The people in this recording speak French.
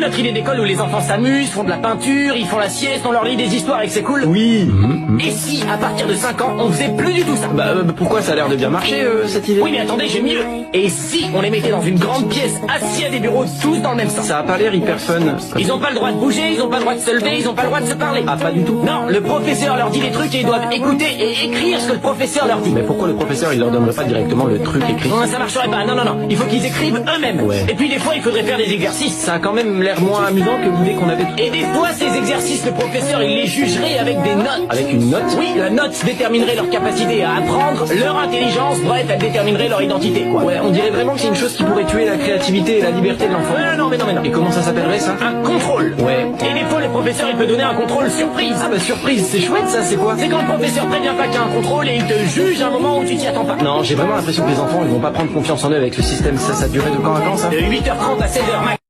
Notre idée d'école où les enfants s'amusent, font de la peinture, ils font la sieste, on leur lit des histoires et que c'est cool. Oui. Et si, à partir de 5 ans, on faisait plus du tout ça? Pourquoi ça a l'air de bien marcher, cette idée? Oui, mais attendez, j'ai mieux. Et si on les mettait dans une grande pièce, assis à des bureaux, tous dans le même sens? Ça a pas l'air hyper fun. Ils ont pas le droit de bouger, ils ont pas le droit de se lever, ils ont pas le droit de se parler. Ah, pas du tout? Non, le professeur leur dit des trucs et ils doivent écouter et écrire ce que le professeur leur dit. Mais pourquoi le professeur, il leur donnerait pas directement le truc écrit? Non, ça marcherait pas, non, il faut qu'ils écrivent eux-mêmes. Ouais. Et puis des fois, il faudrait faire des exercices. Ça a quand même l'air moins amusant que l'idée qu'on avait. Et des fois, ces exercices, le professeur, il les jugerait avec des notes. Avec une note? Oui, la note déterminerait leur capacité à apprendre, leur intelligence, bref, elle déterminerait leur identité, quoi. Ouais, on dirait vraiment que c'est une chose qui pourrait tuer la créativité et la liberté de l'enfant. Non. Et comment ça s'appellerait, ça? Un contrôle. Ouais. Et des fois, le professeur, il peut donner un contrôle surprise. Ah surprise, c'est chouette ça, c'est quoi? C'est quand le professeur prévient pas qu'il y a un contrôle et il te juge à un moment où tu t'y attends pas. Non, j'ai vraiment l'impression que les enfants, ils vont pas prendre confiance en eux avec le système. Ça durait de quand à quand, ça? De 8h30 à 16h max.